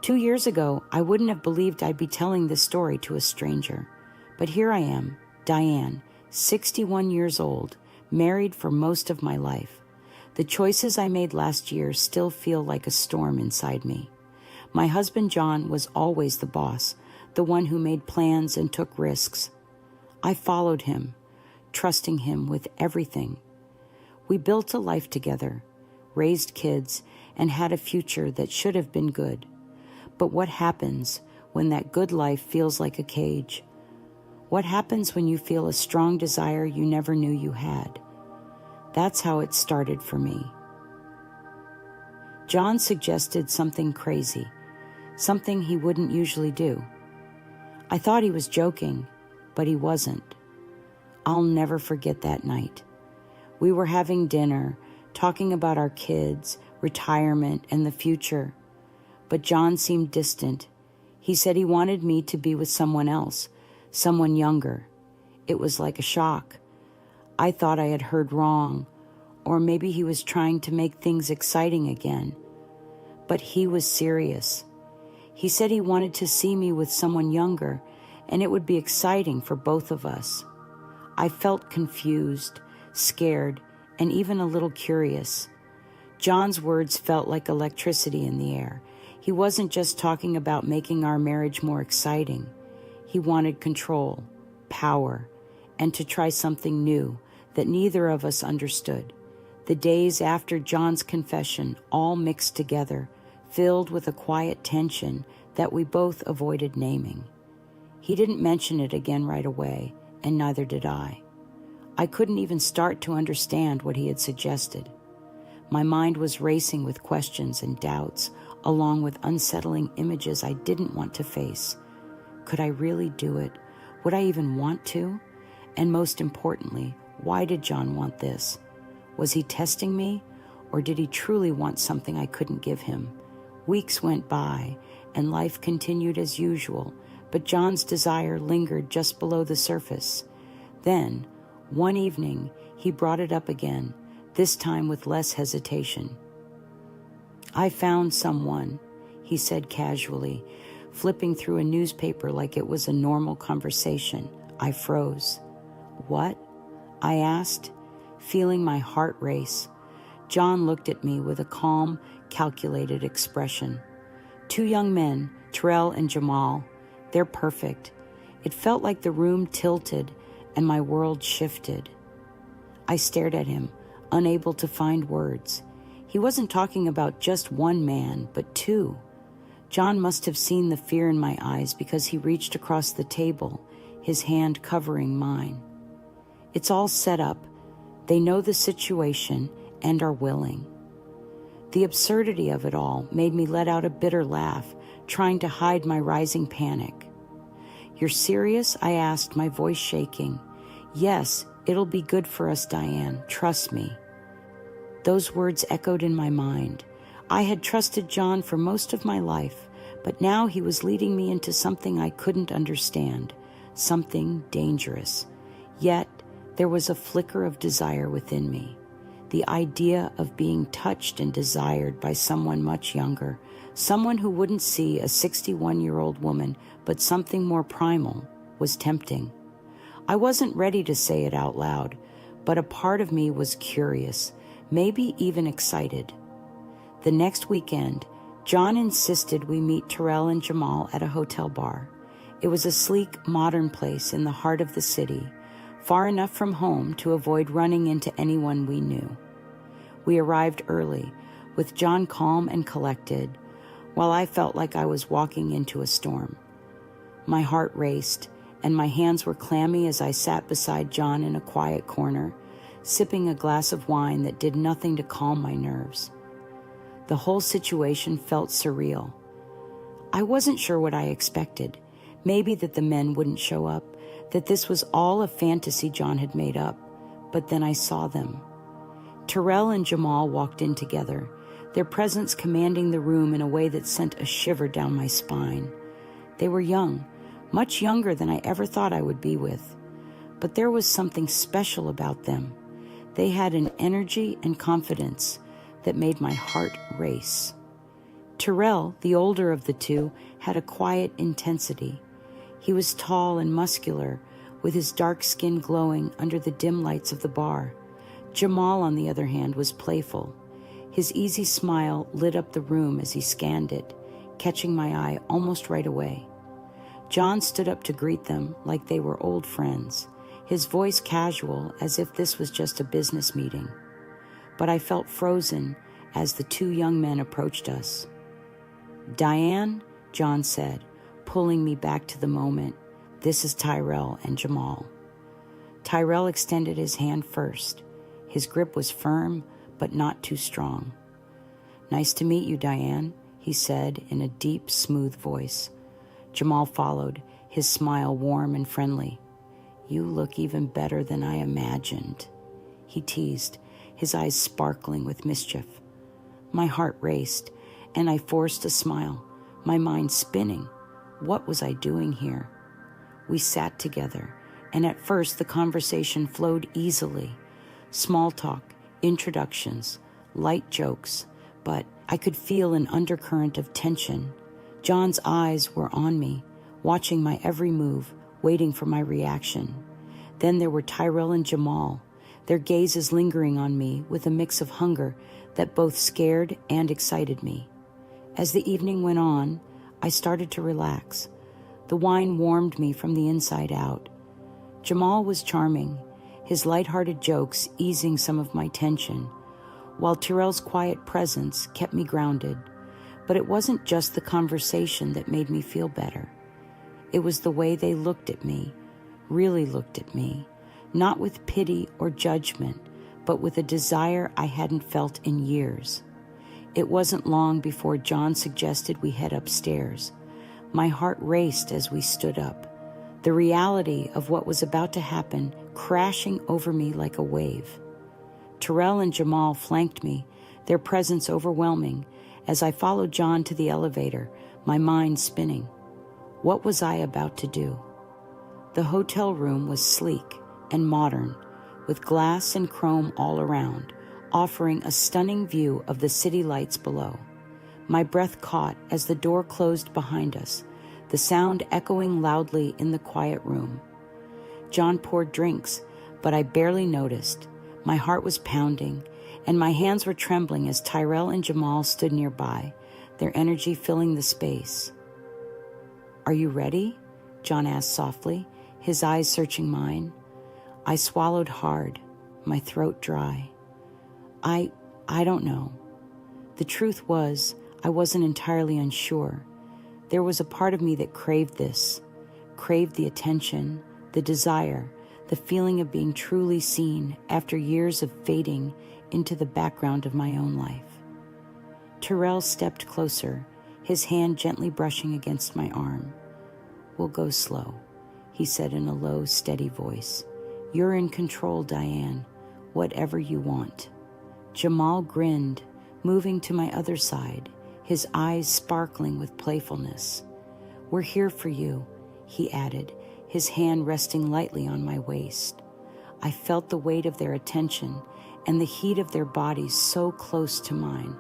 2 years ago, I wouldn't have believed I'd be telling this story to a stranger. But here I am, Diane, 61 years old, married for most of my life. The choices I made last year still feel like a storm inside me. My husband John was always the boss, the one who made plans and took risks. I followed him, trusting him with everything. We built a life together, raised kids, and had a future that should have been good. But what happens when that good life feels like a cage? What happens when you feel a strong desire you never knew you had? That's how it started for me. John suggested something crazy, something he wouldn't usually do. I thought he was joking, but he wasn't. I'll never forget that night. We were having dinner, talking about our kids, retirement, and the future. But John seemed distant. He said he wanted me to be with someone else, someone younger. It was like a shock. I thought I had heard wrong, or maybe he was trying to make things exciting again. But he was serious. He said he wanted to see me with someone younger, and it would be exciting for both of us. I felt confused, scared, and even a little curious. John's words felt like electricity in the air. He wasn't just talking about making our marriage more exciting. He wanted control, power, and to try something new that neither of us understood. The days after John's confession all mixed together, filled with a quiet tension that we both avoided naming. He didn't mention it again right away, and neither did I. I couldn't even start to understand what he had suggested. My mind was racing with questions and doubts, along with unsettling images I didn't want to face. Could I really do it? Would I even want to? And most importantly, why did John want this? Was he testing me, or did he truly want something I couldn't give him? Weeks went by, and life continued as usual, but John's desire lingered just below the surface. Then, one evening, he brought it up again, this time with less hesitation. "I found someone," he said casually, flipping through a newspaper like it was a normal conversation. I froze. "What?" I asked, feeling my heart race. John looked at me with a calm, calculated expression. "Two young men, Terrell and Jamal. They're perfect." It felt like the room tilted and my world shifted. I stared at him, unable to find words. He wasn't talking about just one man, but two. John must have seen the fear in my eyes because he reached across the table, his hand covering mine. "It's all set up. They know the situation and are willing." The absurdity of it all made me let out a bitter laugh, trying to hide my rising panic. "You're serious?" I asked, my voice shaking. "Yes, it'll be good for us, Diane. Trust me." Those words echoed in my mind. I had trusted John for most of my life, but now he was leading me into something I couldn't understand, something dangerous. Yet, there was a flicker of desire within me. The idea of being touched and desired by someone much younger, someone who wouldn't see a 61-year-old woman, but something more primal, was tempting. I wasn't ready to say it out loud, but a part of me was curious, maybe even excited. The next weekend, John insisted we meet Terrell and Jamal at a hotel bar. It was a sleek, modern place in the heart of the city, far enough from home to avoid running into anyone we knew. We arrived early, with John calm and collected, while I felt like I was walking into a storm. My heart raced, and my hands were clammy as I sat beside John in a quiet corner, sipping a glass of wine that did nothing to calm my nerves. The whole situation felt surreal. I wasn't sure what I expected. Maybe that the men wouldn't show up, that this was all a fantasy John had made up. But then I saw them. Terrell and Jamal walked in together, their presence commanding the room in a way that sent a shiver down my spine. They were young, much younger than I ever thought I would be with. But there was something special about them. They had an energy and confidence that made my heart race. Terrell, the older of the two, had a quiet intensity. He was tall and muscular, with his dark skin glowing under the dim lights of the bar. Jamal, on the other hand, was playful. His easy smile lit up the room as he scanned it, catching my eye almost right away. John stood up to greet them like they were old friends, his voice casual as if this was just a business meeting. But I felt frozen as the two young men approached us. "Diane," John said, pulling me back to the moment, "this is Tyrell and Jamal." Tyrell extended his hand first. His grip was firm, but not too strong. "Nice to meet you, Diane," he said in a deep, smooth voice. Jamal followed, his smile warm and friendly. "You look even better than I imagined," he teased, his eyes sparkling with mischief. My heart raced, and I forced a smile, my mind spinning. What was I doing here? We sat together, and at first the conversation flowed easily. Small talk, introductions, light jokes, but I could feel an undercurrent of tension. John's eyes were on me, watching my every move, waiting for my reaction. Then there were Tyrell and Jamal, their gazes lingering on me with a mix of hunger that both scared and excited me. As the evening went on, I started to relax. The wine warmed me from the inside out. Jamal was charming, his light-hearted jokes easing some of my tension, while Tyrell's quiet presence kept me grounded. But it wasn't just the conversation that made me feel better. It was the way they looked at me, really looked at me, not with pity or judgment, but with a desire I hadn't felt in years. It wasn't long before John suggested we head upstairs. My heart raced as we stood up, the reality of what was about to happen crashing over me like a wave. Tyrell and Jamal flanked me, their presence overwhelming, as I followed John to the elevator, my mind spinning. What was I about to do? The hotel room was sleek and modern, with glass and chrome all around, offering a stunning view of the city lights below. My breath caught as the door closed behind us, the sound echoing loudly in the quiet room. John poured drinks, but I barely noticed. My heart was pounding, and my hands were trembling as Tyrell and Jamal stood nearby, their energy filling the space. "Are you ready?" John asked softly, his eyes searching mine. I swallowed hard, my throat dry. I don't know. The truth was, I wasn't entirely unsure. There was a part of me that craved this, craved the attention, the desire, the feeling of being truly seen after years of fading into the background of my own life. Tyrell stepped closer, his hand gently brushing against my arm. "We'll go slow," he said in a low, steady voice. "You're in control, Diane, whatever you want." Jamal grinned, moving to my other side, his eyes sparkling with playfulness. "We're here for you," he added, his hand resting lightly on my waist. I felt the weight of their attention and the heat of their bodies so close to mine.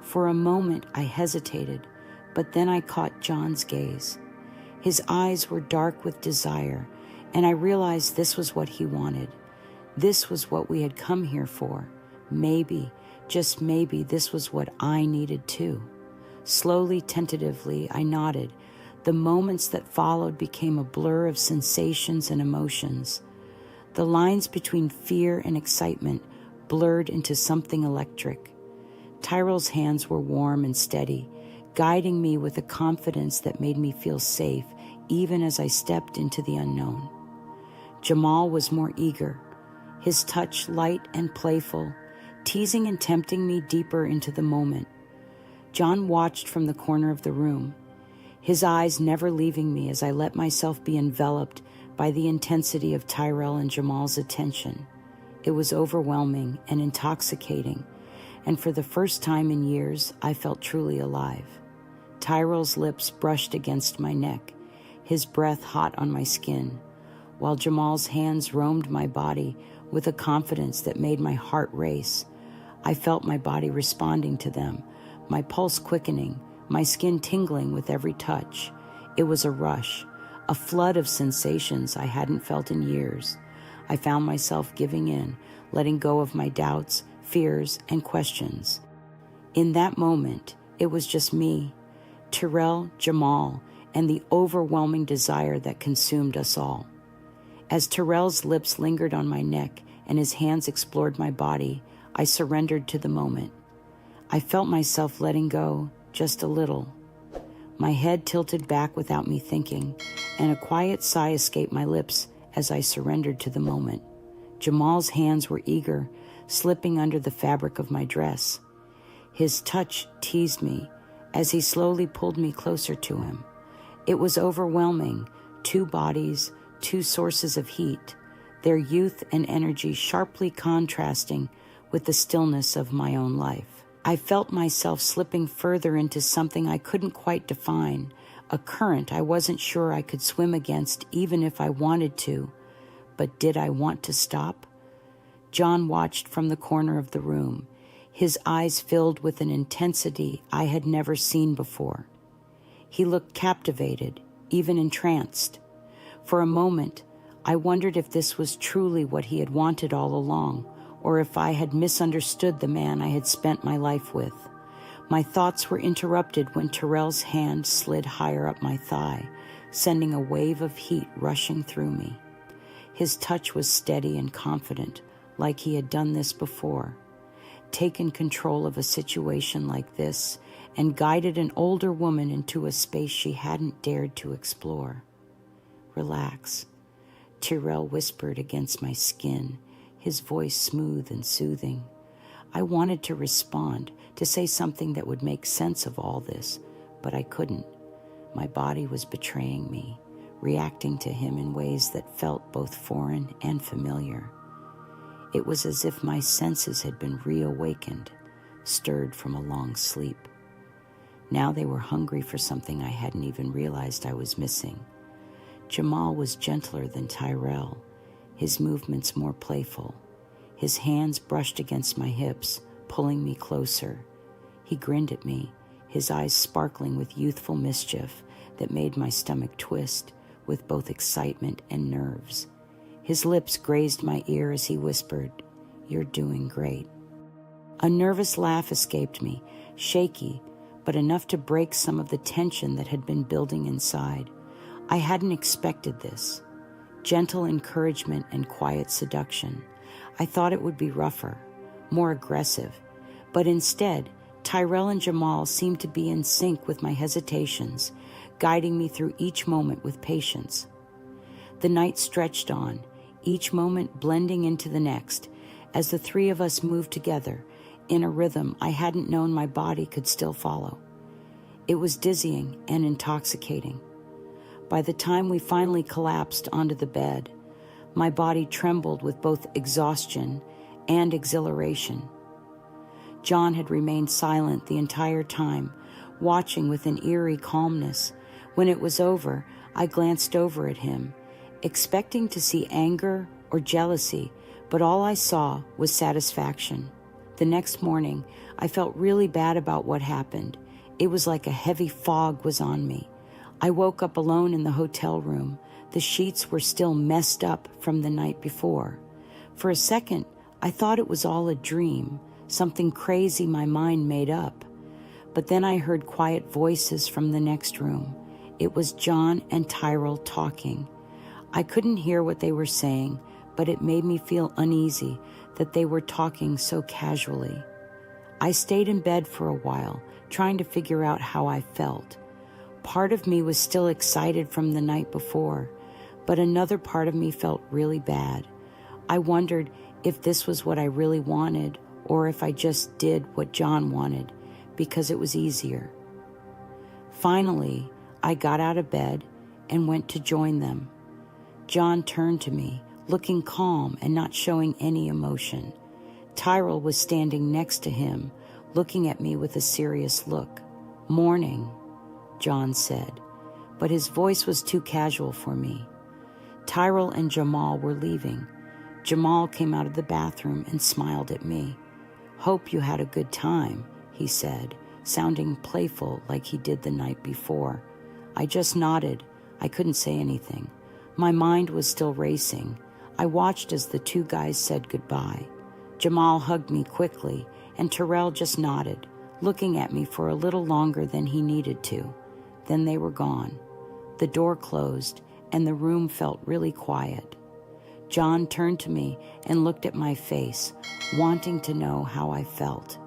For a moment I hesitated, but then I caught John's gaze. His eyes were dark with desire, and I realized this was what he wanted. This was what we had come here for. Maybe, just maybe, this was what I needed too. Slowly, tentatively, I nodded. The moments that followed became a blur of sensations and emotions. The lines between fear and excitement blurred into something electric. Tyrell's hands were warm and steady, guiding me with a confidence that made me feel safe, even as I stepped into the unknown. Jamal was more eager, his touch light and playful, teasing and tempting me deeper into the moment. John watched from the corner of the room, his eyes never leaving me as I let myself be enveloped by the intensity of Tyrell and Jamal's attention. It was overwhelming and intoxicating, and for the first time in years, I felt truly alive. Tyrell's lips brushed against my neck, his breath hot on my skin, while Jamal's hands roamed my body with a confidence that made my heart race. I felt my body responding to them, my pulse quickening, my skin tingling with every touch. It was a rush, a flood of sensations I hadn't felt in years. I found myself giving in, letting go of my doubts, fears, and questions. In that moment, it was just me, Tyrell, Jamal, and the overwhelming desire that consumed us all. As Tyrell's lips lingered on my neck and his hands explored my body, I surrendered to the moment. I felt myself letting go, just a little. My head tilted back without me thinking, and a quiet sigh escaped my lips as I surrendered to the moment. Jamal's hands were eager, slipping under the fabric of my dress. His touch teased me as he slowly pulled me closer to him. It was overwhelming, 2 bodies, 2 sources of heat, their youth and energy sharply contrasting with the stillness of my own life. I felt myself slipping further into something I couldn't quite define, a current I wasn't sure I could swim against even if I wanted to. But did I want to stop? John watched from the corner of the room, his eyes filled with an intensity I had never seen before. He looked captivated, even entranced. For a moment, I wondered if this was truly what he had wanted all along, or if I had misunderstood the man I had spent my life with. My thoughts were interrupted when Tyrell's hand slid higher up my thigh, sending a wave of heat rushing through me. His touch was steady and confident, like he had done this before, taken control of a situation like this, and guided an older woman into a space she hadn't dared to explore. "Relax," Tyrell whispered against my skin, his voice smooth and soothing. I wanted to respond, to say something that would make sense of all this, but I couldn't. My body was betraying me, reacting to him in ways that felt both foreign and familiar. It was as if my senses had been reawakened, stirred from a long sleep. Now they were hungry for something I hadn't even realized I was missing. Jamal was gentler than Tyrell, his movements more playful. His hands brushed against my hips, pulling me closer. He grinned at me, his eyes sparkling with youthful mischief that made my stomach twist with both excitement and nerves. His lips grazed my ear as he whispered, "You're doing great." A nervous laugh escaped me, shaky, but enough to break some of the tension that had been building inside. I hadn't expected this. Gentle encouragement and quiet seduction. I thought it would be rougher, more aggressive, but instead, Tyrell and Jamal seemed to be in sync with my hesitations, guiding me through each moment with patience. The night stretched on, each moment blending into the next, as the 3 of us moved together in a rhythm I hadn't known my body could still follow. It was dizzying and intoxicating. By the time we finally collapsed onto the bed, my body trembled with both exhaustion and exhilaration. John had remained silent the entire time, watching with an eerie calmness. When it was over, I glanced over at him, expecting to see anger or jealousy, but all I saw was satisfaction. The next morning, I felt really bad about what happened. It was like a heavy fog was on me. I woke up alone in the hotel room. The sheets were still messed up from the night before. For a second, I thought it was all a dream, something crazy my mind made up. But then I heard quiet voices from the next room. It was John and Tyrell talking. I couldn't hear what they were saying, but it made me feel uneasy that they were talking so casually. I stayed in bed for a while, trying to figure out how I felt. Part of me was still excited from the night before, but another part of me felt really bad. I wondered if this was what I really wanted, or if I just did what John wanted, because it was easier. Finally, I got out of bed and went to join them. John turned to me, looking calm and not showing any emotion. Tyrell was standing next to him, looking at me with a serious look. "Morning," John said, but his voice was too casual for me. Tyrell and Jamal were leaving. Jamal came out of the bathroom and smiled at me. "Hope you had a good time," he said, sounding playful like he did the night before. I just nodded. I couldn't say anything. My mind was still racing. I watched as the two guys said goodbye. Jamal hugged me quickly, and Terrell just nodded, looking at me for a little longer than he needed to. Then they were gone. The door closed, and the room felt really quiet. John turned to me and looked at my face, wanting to know how I felt.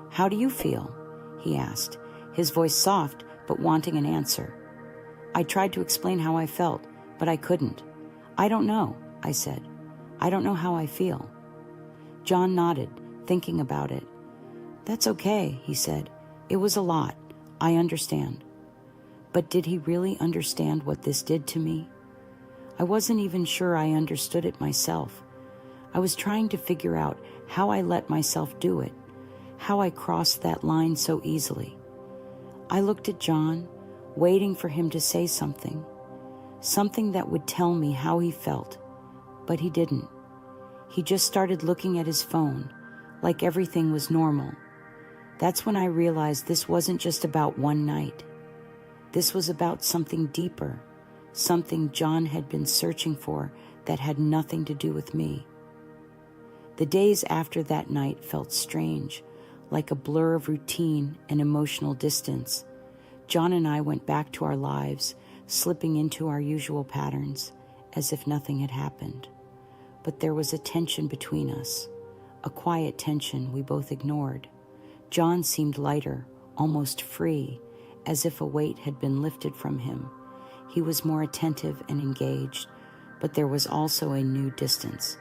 "How do you feel?" he asked, his voice soft but wanting an answer. I tried to explain how I felt, but I couldn't. "I don't know," I said. "I don't know how I feel." John nodded, thinking about it. "That's okay," he said. "It was a lot. I understand." But did he really understand what this did to me? I wasn't even sure I understood it myself. I was trying to figure out how I let myself do it, how I crossed that line so easily. I looked at John, waiting for him to say something that would tell me how he felt, but he didn't. He just started looking at his phone, like everything was normal. That's when I realized this wasn't just about one night. This was about something deeper, something John had been searching for that had nothing to do with me. The days after that night felt strange, like a blur of routine and emotional distance. John and I went back to our lives, slipping into our usual patterns, as if nothing had happened. But there was a tension between us, a quiet tension we both ignored. John seemed lighter, almost free, as if a weight had been lifted from him. He was more attentive and engaged, but there was also a new distance.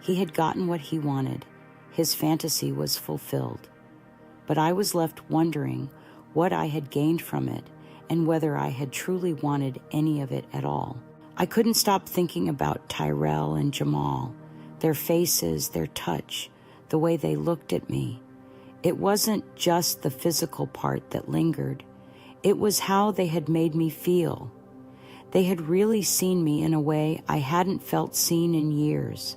He had gotten what he wanted. His fantasy was fulfilled. But I was left wondering what I had gained from it and whether I had truly wanted any of it at all. I couldn't stop thinking about Tyrell and Jamal, their faces, their touch, the way they looked at me. It wasn't just the physical part that lingered. It was how they had made me feel. They had really seen me in a way I hadn't felt seen in years.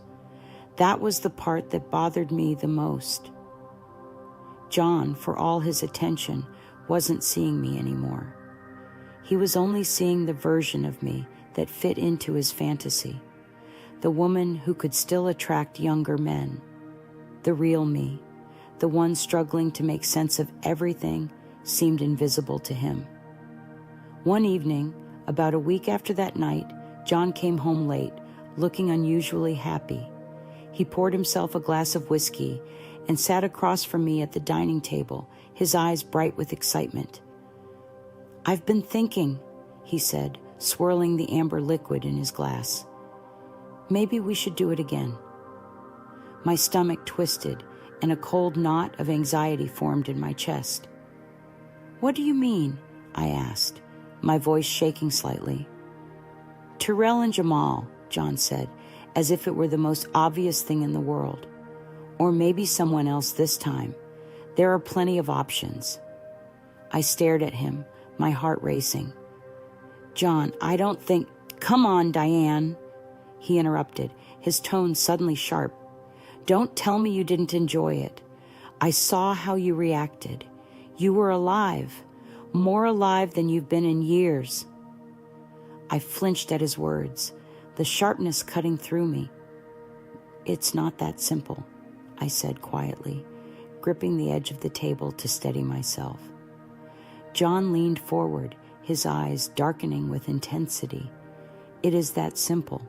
That was the part that bothered me the most. John, for all his attention, wasn't seeing me anymore. He was only seeing the version of me that fit into his fantasy, the woman who could still attract younger men, the real me, the one struggling to make sense of everything, seemed invisible to him. One evening, about a week after that night, John came home late, looking unusually happy. He poured himself a glass of whiskey and sat across from me at the dining table, his eyes bright with excitement. "I've been thinking," he said, swirling the amber liquid in his glass. "Maybe we should do it again." My stomach twisted, and a cold knot of anxiety formed in my chest. "What do you mean?" I asked, my voice shaking slightly. "Tyrell and Jamal," John said, as if it were the most obvious thing in the world. "Or maybe someone else this time. There are plenty of options." I stared at him, my heart racing. "John, I don't think—" "Come on, Diane," he interrupted, his tone suddenly sharp. "Don't tell me you didn't enjoy it. I saw how you reacted. You were alive, more alive than you've been in years." I flinched at his words, the sharpness cutting through me. "It's not that simple," I said quietly, gripping the edge of the table to steady myself. John leaned forward, his eyes darkening with intensity. "It is that simple.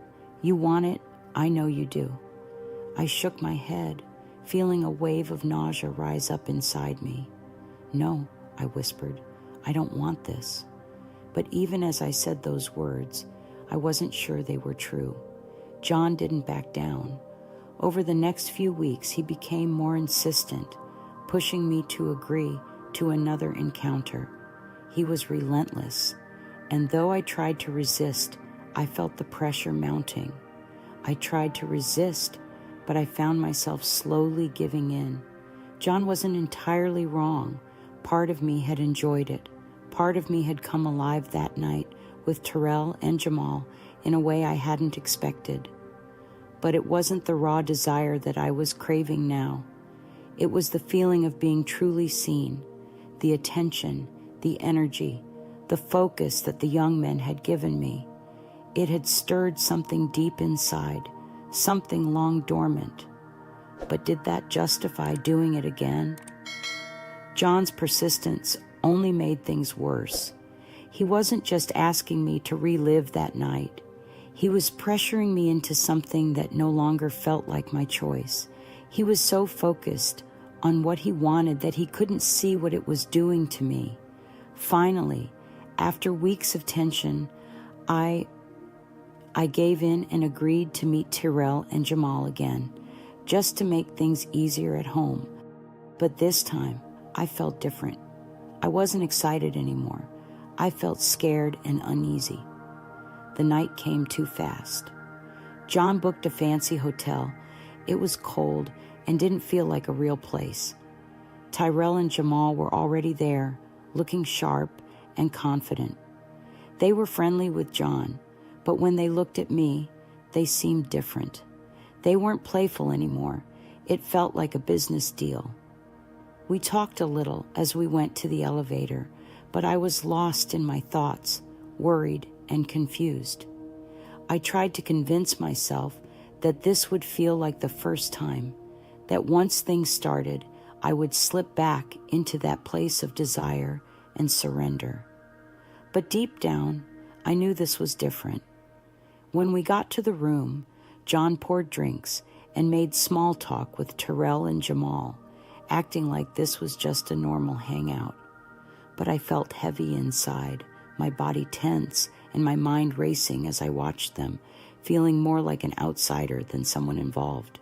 You want it, I know you do." I shook my head, feeling a wave of nausea rise up inside me. "No," I whispered, "I don't want this." But even as I said those words, I wasn't sure they were true. John didn't back down. Over the next few weeks, he became more insistent, pushing me to agree to another encounter. He was relentless, and though I tried to resist, I felt the pressure mounting. I tried to resist, but I found myself slowly giving in. John wasn't entirely wrong. Part of me had enjoyed it. Part of me had come alive that night with Tyrell and Jamal in a way I hadn't expected. But it wasn't the raw desire that I was craving now. It was the feeling of being truly seen, the attention, the energy, the focus that the young men had given me. It had stirred something deep inside, something long dormant. But did that justify doing it again? John's persistence only made things worse. He wasn't just asking me to relive that night. He was pressuring me into something that no longer felt like my choice. He was so focused on what he wanted that he couldn't see what it was doing to me. Finally, after weeks of tension, I gave in and agreed to meet Tyrell and Jamal again, just to make things easier at home. But this time, I felt different. I wasn't excited anymore. I felt scared and uneasy. The night came too fast. John booked a fancy hotel. It was cold and didn't feel like a real place. Tyrell and Jamal were already there, looking sharp and confident. They were friendly with John, but when they looked at me, they seemed different. They weren't playful anymore. It felt like a business deal. We talked a little as we went to the elevator, but I was lost in my thoughts, worried and confused. I tried to convince myself that this would feel like the first time, that once things started, I would slip back into that place of desire and surrender. But deep down, I knew this was different. When we got to the room, John poured drinks and made small talk with Tyrell and Jamal, acting like this was just a normal hangout. But I felt heavy inside, my body tense and my mind racing as I watched them, feeling more like an outsider than someone involved.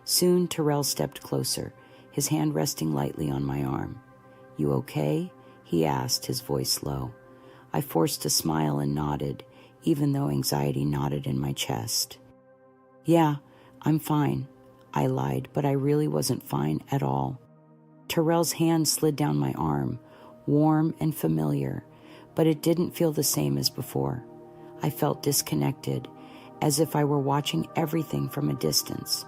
Soon Tyrell stepped closer, his hand resting lightly on my arm. "You okay?" he asked, his voice low. I forced a smile and nodded, even though anxiety knotted in my chest. "Yeah, I'm fine," I lied, but I really wasn't fine at all. Tyrell's hand slid down my arm, warm and familiar, but it didn't feel the same as before. I felt disconnected, as if I were watching everything from a distance.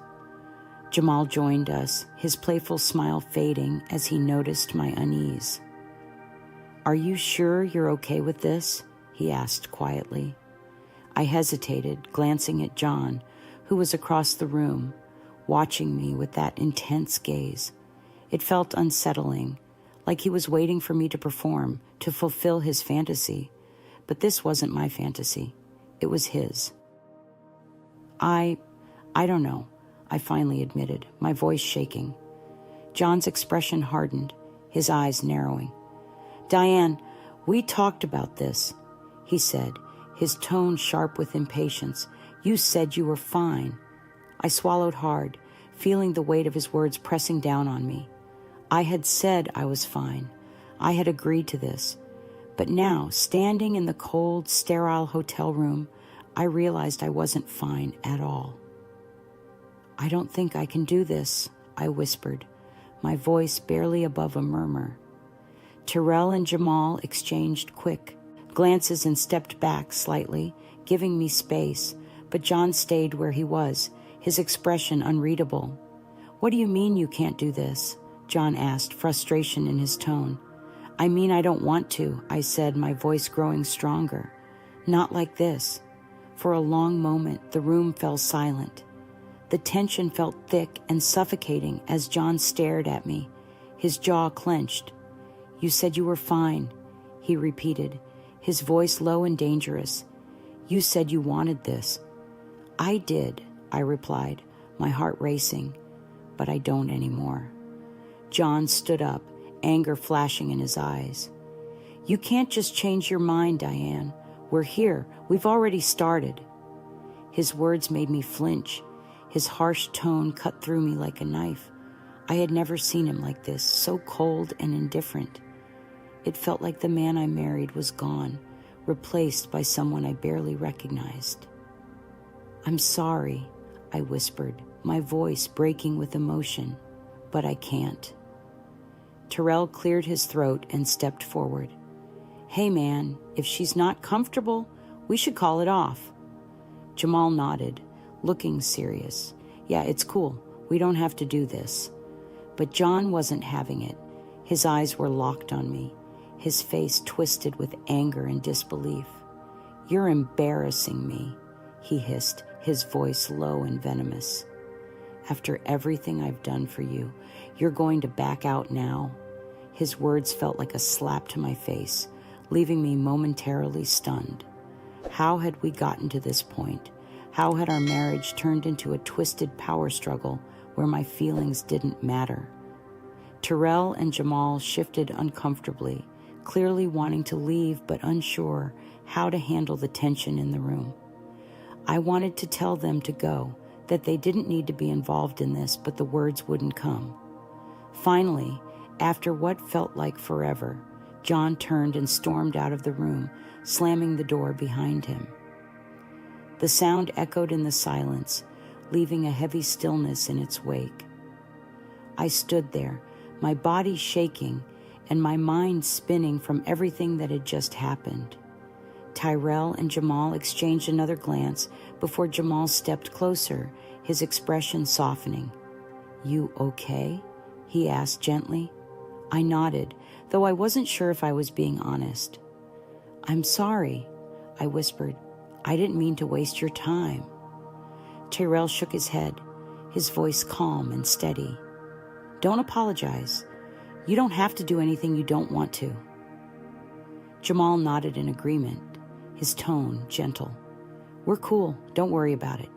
Jamal joined us, his playful smile fading as he noticed my unease. "Are you sure you're okay with this?" he asked quietly. I hesitated, glancing at John, who was across the room, watching me with that intense gaze. It felt unsettling, like he was waiting for me to perform, to fulfill his fantasy. But this wasn't my fantasy. It was his. I don't know, I finally admitted, my voice shaking. John's expression hardened, his eyes narrowing. "Diane, we talked about this," he said, his tone sharp with impatience. "You said you were fine." I swallowed hard, feeling the weight of his words pressing down on me. I had said I was fine. I had agreed to this. But now, standing in the cold, sterile hotel room, I realized I wasn't fine at all. "I don't think I can do this," I whispered, my voice barely above a murmur. Tyrell and Jamal exchanged quick glances and stepped back slightly, giving me space, but John stayed where he was, his expression unreadable. "What do you mean you can't do this?" John asked, frustration in his tone. "I mean I don't want to," I said, my voice growing stronger. "Not like this." For a long moment, the room fell silent. The tension felt thick and suffocating as John stared at me, his jaw clenched. "You said you were fine," he repeated, his voice low and dangerous. "You said you wanted this." "I did," I replied, my heart racing, "but I don't anymore." John stood up, anger flashing in his eyes. "You can't just change your mind, Diane. We're here. We've already started." His words made me flinch. His harsh tone cut through me like a knife. I had never seen him like this, so cold and indifferent. It felt like the man I married was gone, replaced by someone I barely recognized. "I'm sorry," I whispered, my voice breaking with emotion, "but I can't." Tyrell cleared his throat and stepped forward. "Hey man, if she's not comfortable, we should call it off." Jamal nodded, looking serious. "Yeah, it's cool. We don't have to do this." But John wasn't having it. His eyes were locked on me, his face twisted with anger and disbelief. "You're embarrassing me," he hissed, his voice low and venomous. "After everything I've done for you, you're going to back out now?" His words felt like a slap to my face, leaving me momentarily stunned. How had we gotten to this point? How had our marriage turned into a twisted power struggle where my feelings didn't matter? Terrell and Jamal shifted uncomfortably, clearly wanting to leave but unsure how to handle the tension in the room. I wanted to tell them to go, that they didn't need to be involved in this, but the words wouldn't come. Finally, after what felt like forever, John turned and stormed out of the room, slamming the door behind him. The sound echoed in the silence, leaving a heavy stillness in its wake. I stood there, my body shaking and my mind spinning from everything that had just happened. Tyrell and Jamal exchanged another glance before Jamal stepped closer, his expression softening. "You okay?" he asked gently. I nodded, though I wasn't sure if I was being honest. "I'm sorry," I whispered. "I didn't mean to waste your time." Tyrell shook his head, his voice calm and steady. "Don't apologize. You don't have to do anything you don't want to." Jamal nodded in agreement, his tone gentle. "We're cool. Don't worry about it."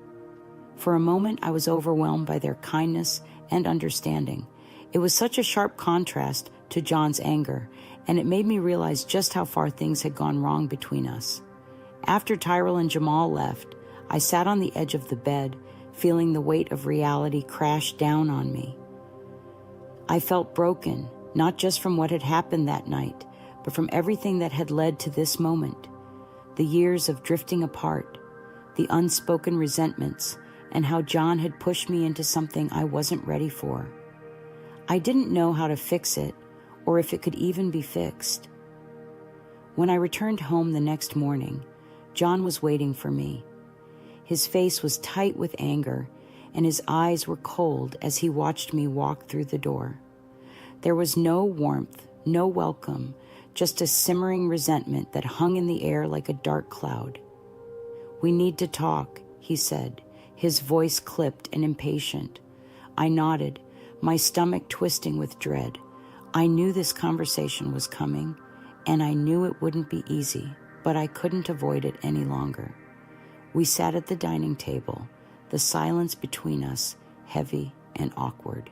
For a moment, I was overwhelmed by their kindness and understanding. It was such a sharp contrast to John's anger, and it made me realize just how far things had gone wrong between us. After Tyrell and Jamal left, I sat on the edge of the bed, feeling the weight of reality crash down on me. I felt broken, not just from what had happened that night, but from everything that had led to this moment. The years of drifting apart, the unspoken resentments, and how John had pushed me into something I wasn't ready for. I didn't know how to fix it, or if it could even be fixed. When I returned home the next morning, John was waiting for me. His face was tight with anger, and his eyes were cold as he watched me walk through the door. There was no warmth, no welcome, just a simmering resentment that hung in the air like a dark cloud. "We need to talk," he said, his voice clipped and impatient. I nodded, my stomach twisting with dread. I knew this conversation was coming, and I knew it wouldn't be easy, but I couldn't avoid it any longer. We sat at the dining table, the silence between us heavy and awkward.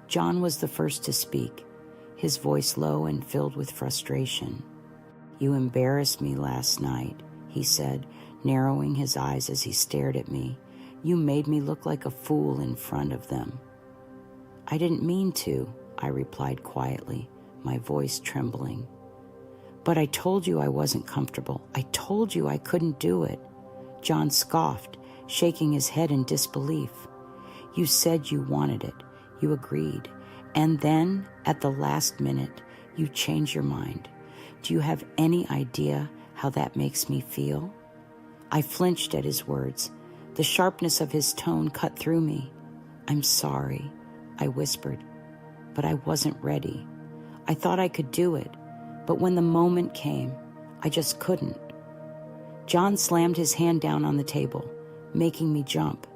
John was the first to speak, his voice low and filled with frustration. "You embarrassed me last night," he said, narrowing his eyes as he stared at me. "You made me look like a fool in front of them." "I didn't mean to," I replied quietly, my voice trembling. "But I told you I wasn't comfortable. I told you I couldn't do it." John scoffed, shaking his head in disbelief. "You said you wanted it. You agreed. And then, at the last minute, you changed your mind. Do you have any idea how that makes me feel?" I flinched at his words. The sharpness of his tone cut through me. "I'm sorry," I whispered, but I wasn't ready. I thought I could do it, but when the moment came, I just couldn't. John slammed his hand down on the table, making me jump.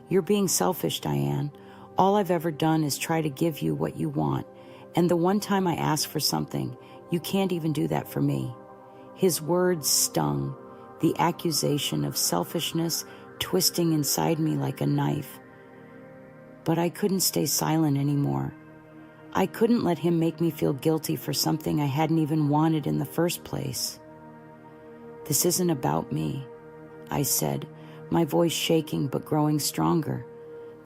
"You're being selfish, Diane. All I've ever done is try to give you what you want, and the one time I ask for something, you can't even do that for me." His words stung, the accusation of selfishness twisting inside me like a knife. But I couldn't stay silent anymore. I couldn't let him make me feel guilty for something I hadn't even wanted in the first place. "This isn't about me," I said, my voice shaking but growing stronger.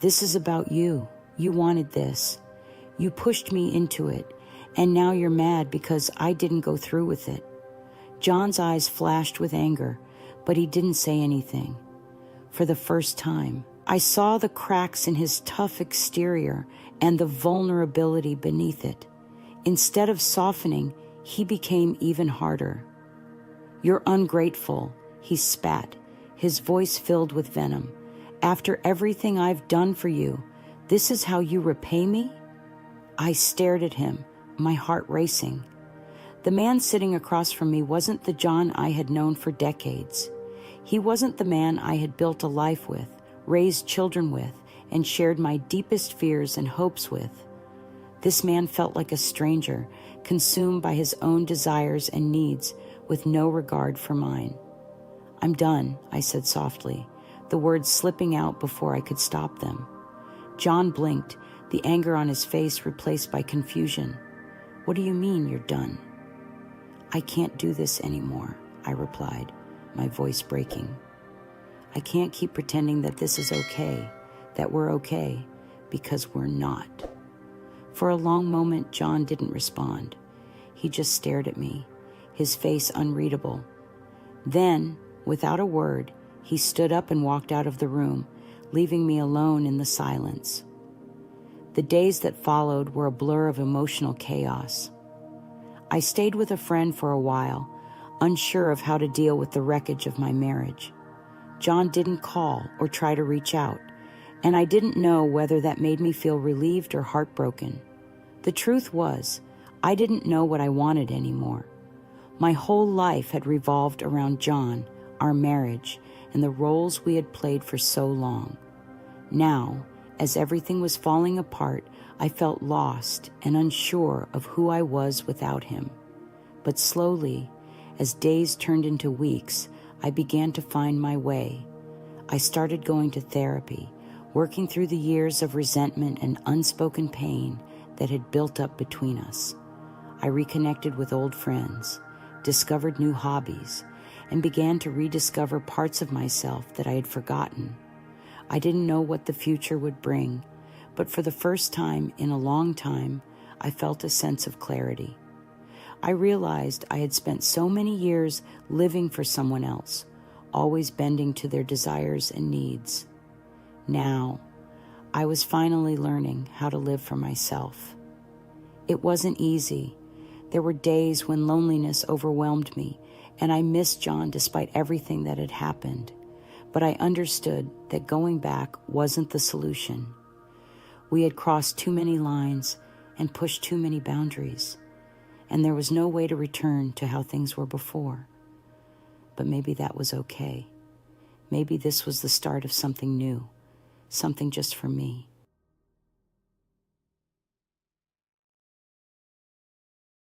"This is about you. You wanted this. You pushed me into it, and now you're mad because I didn't go through with it." John's eyes flashed with anger, but he didn't say anything. For the first time, I saw the cracks in his tough exterior and the vulnerability beneath it. Instead of softening, he became even harder. "You're ungrateful," he spat, his voice filled with venom. "After everything I've done for you, this is how you repay me?" I stared at him, my heart racing. The man sitting across from me wasn't the John I had known for decades. He wasn't the man I had built a life with, raised children with, and shared my deepest fears and hopes with. This man felt like a stranger, consumed by his own desires and needs, with no regard for mine. "I'm done," I said softly, the words slipping out before I could stop them. John blinked, the anger on his face replaced by confusion. "What do you mean you're done?" "I can't do this anymore," I replied, my voice breaking. "I can't keep pretending that this is okay, that we're okay, because we're not." For a long moment, John didn't respond. He just stared at me, his face unreadable. Then, without a word, he stood up and walked out of the room, leaving me alone in the silence. The days that followed were a blur of emotional chaos. I stayed with a friend for a while, unsure of how to deal with the wreckage of my marriage. John didn't call or try to reach out, and I didn't know whether that made me feel relieved or heartbroken. The truth was, I didn't know what I wanted anymore. My whole life had revolved around John, our marriage, and the roles we had played for so long. Now, as everything was falling apart, I felt lost and unsure of who I was without him. But slowly, as days turned into weeks, I began to find my way. I started going to therapy, working through the years of resentment and unspoken pain that had built up between us. I reconnected with old friends, discovered new hobbies, and began to rediscover parts of myself that I had forgotten. I didn't know what the future would bring, but for the first time in a long time, I felt a sense of clarity. I realized I had spent so many years living for someone else, always bending to their desires and needs. Now, I was finally learning how to live for myself. It wasn't easy. There were days when loneliness overwhelmed me, and I missed John despite everything that had happened. But I understood that going back wasn't the solution. We had crossed too many lines and pushed too many boundaries, and there was no way to return to how things were before. But maybe that was okay. Maybe this was the start of something new, something just for me.